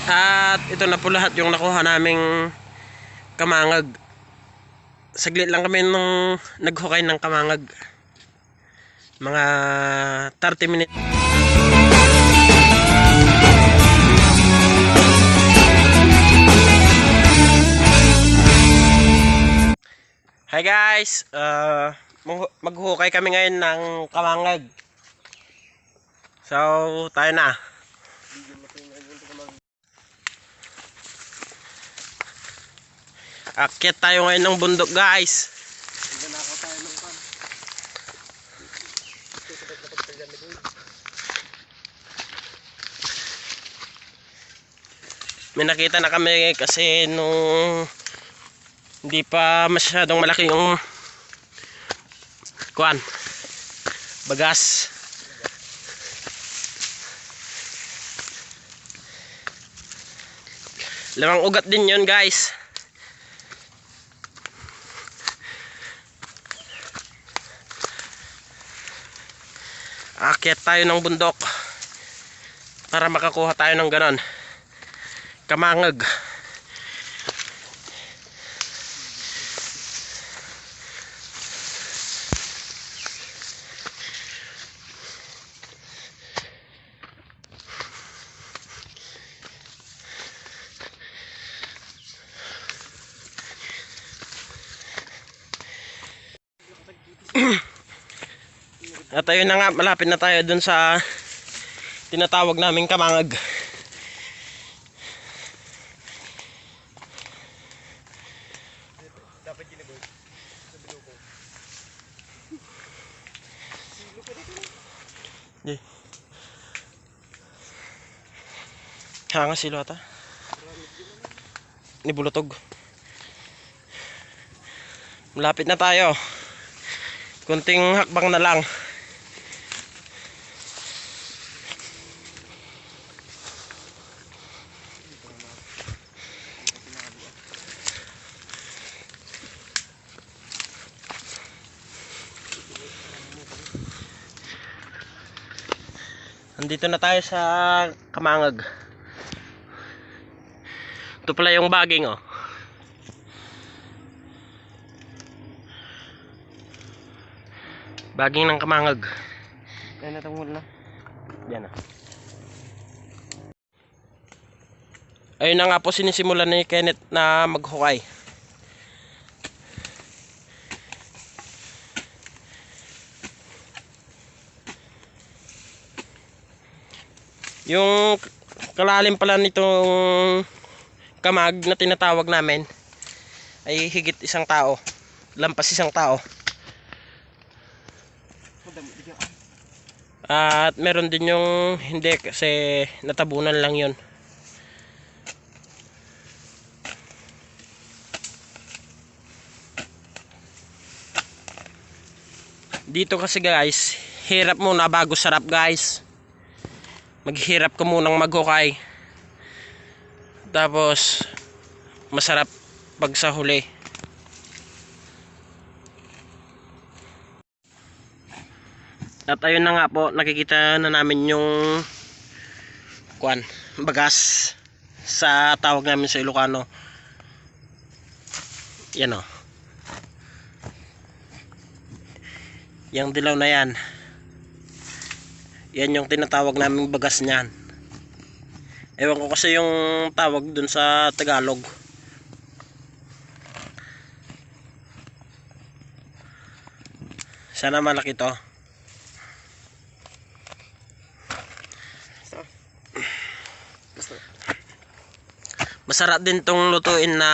At ito na po lahat yung nakuha naming kamangag. Saglit lang kami nung naghukay ng kamangag. Mga 30 minutes. Hi guys, maghukay kami ngayon ng kamangag. So, tayo na. Akyat tayo ngayon ng bundok guys. May nakita na kami kasi nung hindi pa masyadong malaki yung kuan bagas. Lamang ugat din yun guys. Aakyat tayo ng bundok para makakuha tayo ng ganon kamangag. At ayun na nga, malapit na tayo dun sa tinatawag naming kamangag. Di. Hanga silo ata. Ni bulutog. Malapit na tayo. Kunting hakbang na lang. Nandito na tayo sa kamangag. Ito pala yung baging oh. Baging ng kamangag. Yan na tungkol na. Yan na. Ayun na nga po sinisimulan ni Kenneth na maghukay. Yung kalalim pala nitong kamag na tinatawag namin ay higit isang tao. Lampas isang tao. At meron din yung hindi kasi natabunan lang yun. Dito kasi guys, hirap muna bago sarap guys. Maghirap ka munang maghukay. Tapos masarap pag sa huli. At ayun na nga po, nakikita na namin yung kuan, bagas sa tawag namin sa Ilocano. Yan o. Yang dilaw na yan. Yan yung tinatawag naming bagas niyan. Ewan ko kasi yung tawag dun sa Tagalog. Sana malaki to. Masarap din tong lutuin na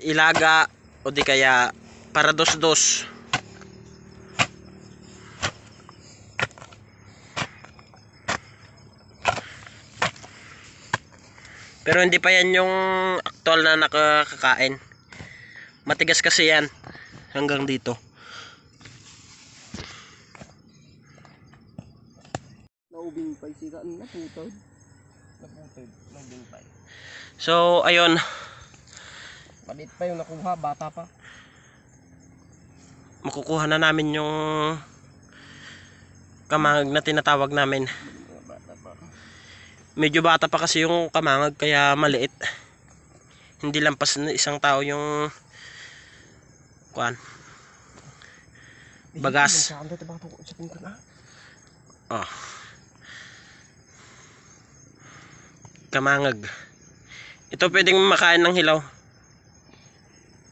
ilaga o di kaya para dos-dos. Pero hindi pa yan yung aktual na nakakakain. Matigas kasi yan hanggang dito. Naubing pa sika na putod. So ayun, Palit pa yung nakuha, bata pa. makukuha na namin yung kamangag na tinatawag namin. Bata pa. Medyo bata pa kasi yung kamangag kaya maliit. Hindi lampas na isang tao yung kuan. Bagas. Oh. Kamangag. Ito pwedeng makain ng hilaw.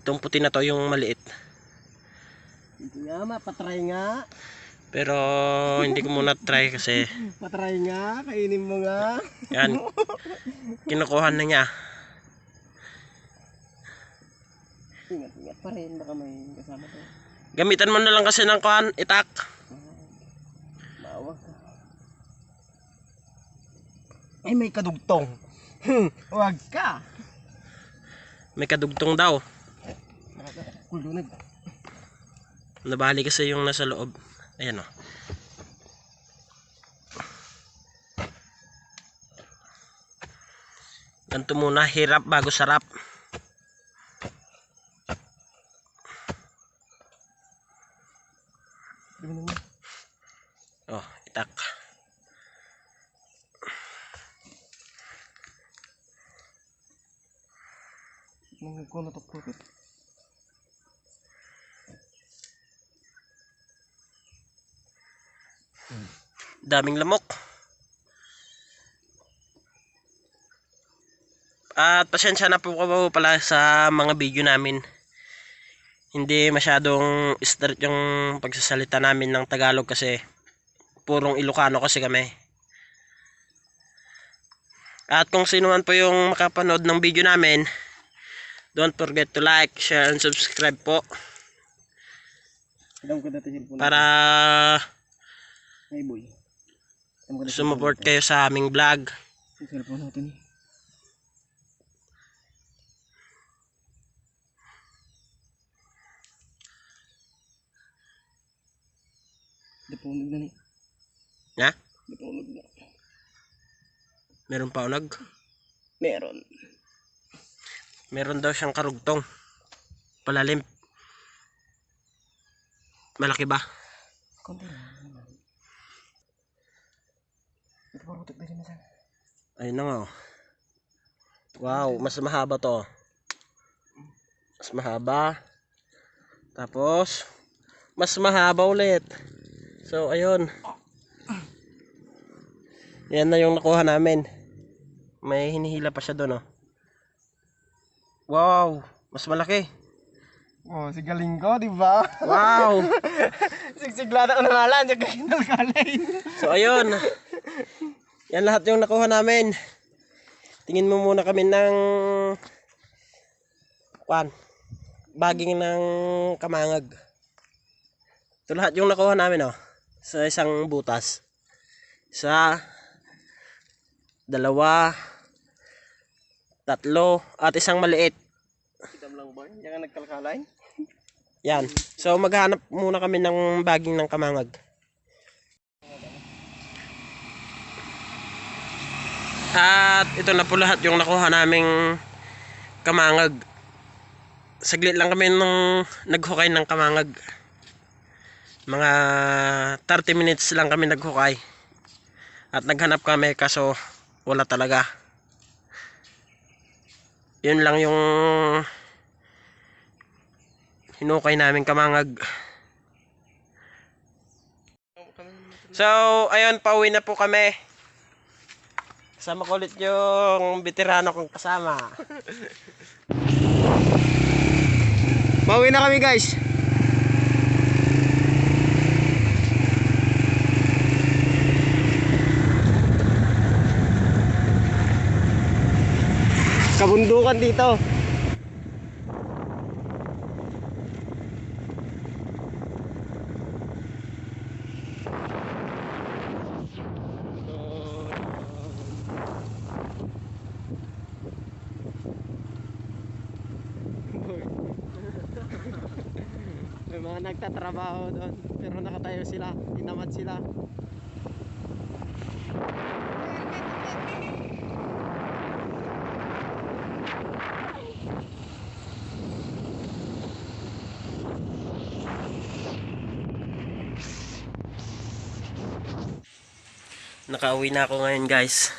Itong puti na to yung maliit. Hindi nga, patry nga. Pero hindi ko muna try kasi Patry nga, kainin mo nga. yan. Kinukuhan na niya. Ingat pa rin, baka may kasama to. Gamitan mo na lang kasi ng kuan, itak. Maawag ka. Ay, may kadugtong. Huwag ka. May kadugtong daw. Kulunag. Nabali kasi yung nasa loob. Ayan o. Ganito muna, hirap bago sarap. Oh, itak. Nang ko na to profit. Daming lamok. At pasensya na po pala sa mga video namin. Hindi masyadong straight yung pagsasalita namin ng Tagalog kasi purong Ilocano kasi kami. At kung sino man po yung makapanood ng video namin, don't forget to like, share, and subscribe po. Para Hey boy. sumupport kayo sa aming vlog. Yung cellphone natin eh. Napunog na ni. Ha? Napunog na. Meron pa unag? Meron. Meron daw siyang karugtong. Palalim. Malaki ba? Konti lang. Ito pa rutok din na sana. Ayun na nga oh. Wow, mas mahaba to. Mas mahaba. Tapos mas mahaba ulit. So ayun. Yan na yung nakuha namin. May hinihila pa siya doon oh. Wow, mas malaki. Oh, si Galingo, di ba? Wow. Sigsiglada ko ng alan, siya kayo nalkalay. So ayun. Yan lahat yung nakuha namin. Tingin mo muna kami ng baging ng kamangag. Ito lahat yung nakuha namin oh. Sa isang butas. Isa, dalawa, tatlo, at isang maliit. Kitam lang ba? Yan nga nagkalkalay? Yan. So maghanap muna kami ng baging ng kamangag. At ito na po lahat yung nakuha naming kamangag. Saglit lang kami nung naghukay ng kamangag. Mga 30 minutes lang kami naghukay. At naghanap kami kaso wala talaga. Yun lang yung hinukay namin kamangag. So ayun, pauwi na po kami. Kasama ko ulit yung veterano kong kasama. Pauwi na kami guys. Kabundukan dito. May mga nagtatrabaho doon pero nakatayo sila, tinamad sila. Nakauwi na ako ngayon guys.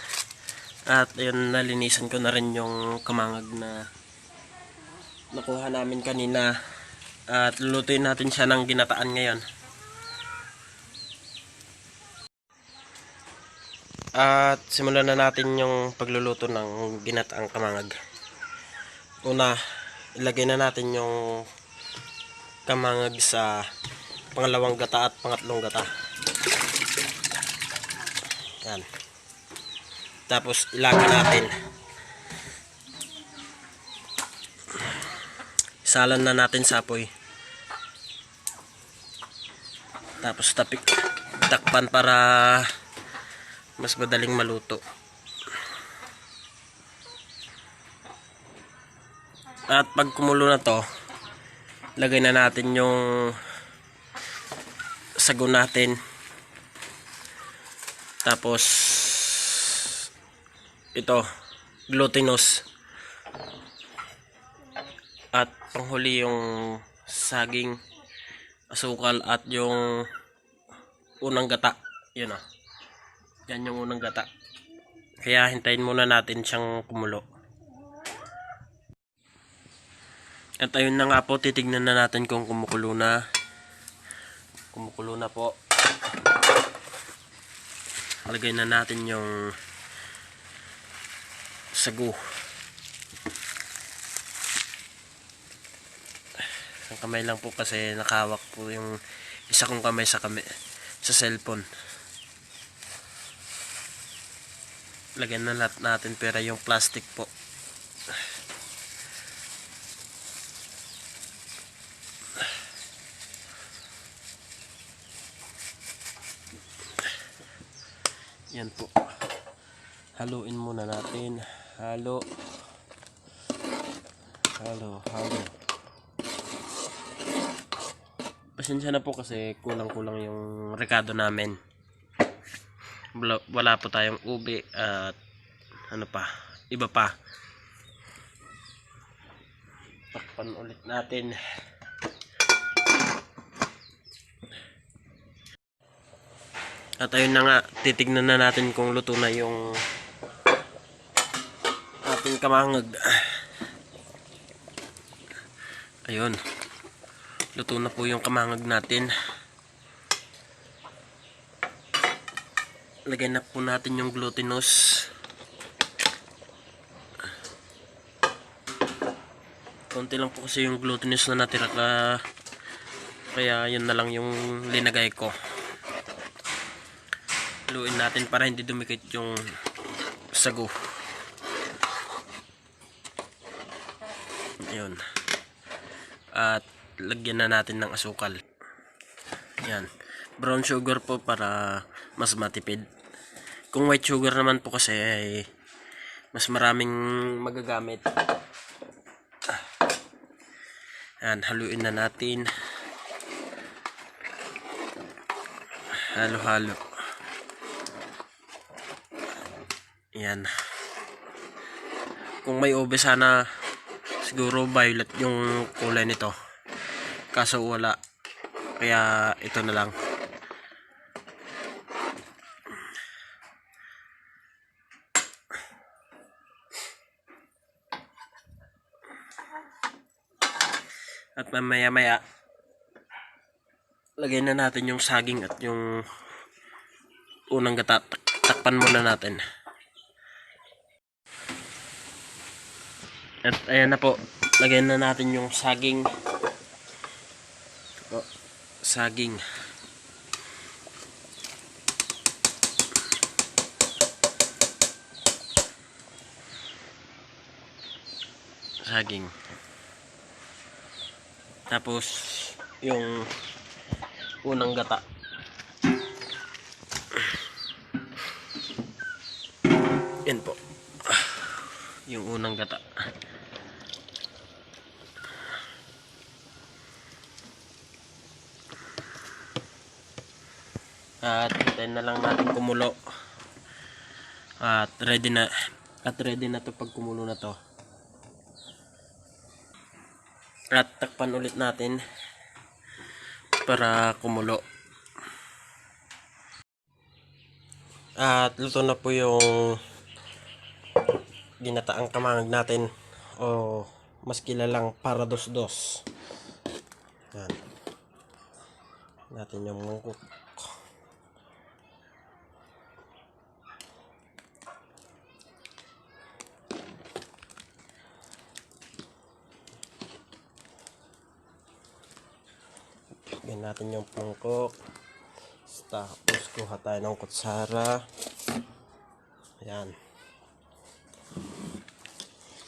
At ayun, nalinisan ko na rin yung kamangag na nakuha namin kanina. At lulutuin natin siya ng ginataan ngayon. At simulan na natin yung pagluluto ng ginataang kamangag. Una, ilagay na natin yung kamangag sa pangalawang gata at pangatlong gata. Yan. Tapos ilaga natin. Isalan na natin sa apoy. Tapos takpan para mas madaling maluto. At pag kumulo na to, lagay na natin yung sago natin. Tapos ito, glutinous. At panghuli yung saging, asukal at yung unang gata. Yun o. Yan yung unang gata. Kaya hintayin muna natin siyang kumulo. At ayun na nga po, titignan na natin kung kumukulo na. Kumukulo na po. Lagay na natin yung sago. Ang kamay lang po kasi nakahawak po yung isa kong kamay sa cellphone. Lagyan na natin pera yung plastic po. Yan po. Haluin muna natin. Halo. Pasensya na po kasi kulang-kulang yung rekado namin. Wala po tayong ube at ano pa, iba pa. Takpan ulit natin. At ayun na nga, titignan na natin kung luto na yung ating kamangag. Ayun, luto na po yung kamangag natin. Lagyan na po natin yung glutinous. Konti lang po kasi yung glutinous na natira, kaya yun na lang yung linagay ko. Haluin natin para hindi dumikit yung sago. Ayun. At lagyan na natin ng asukal. Yan. Brown sugar po para mas matipid. Kung white sugar naman po kasi ay mas maraming magagamit. Yan, haluin na natin. Halo-halo. Yan. Kung may ube sana, siguro violet yung kulay nito. Kaso wala. Kaya ito na lang. At mamaya-maya, lagay na natin yung saging at yung unang gata. Takpan muna natin. At ayan na po, lagay na natin yung saging. Ito po, saging. Saging. Tapos yung unang gata. Yan po. Yung unang gata. At hintayin na lang natin kumulo. At ready na to pag kumulo na to. At takpan ulit natin para kumulo. At luto na po yung ginataang kamangag natin o mas kilalang paradosdos. Yan. Natin yung mungkok. Lagyan natin yung mungkok. Tapos kuha tayo ng kutsara. Ayan.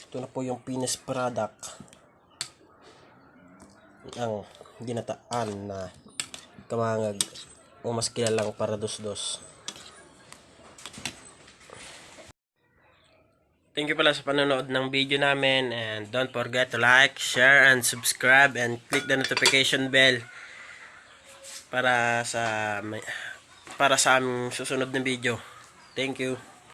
Ito na po yung finished product ng ginataan na kamangag o mas kilalang paradosdos. Thank you pala sa panonood ng video namin, and don't forget to like, share, and subscribe, and click the notification bell para sa aming susunod na video. Thank you.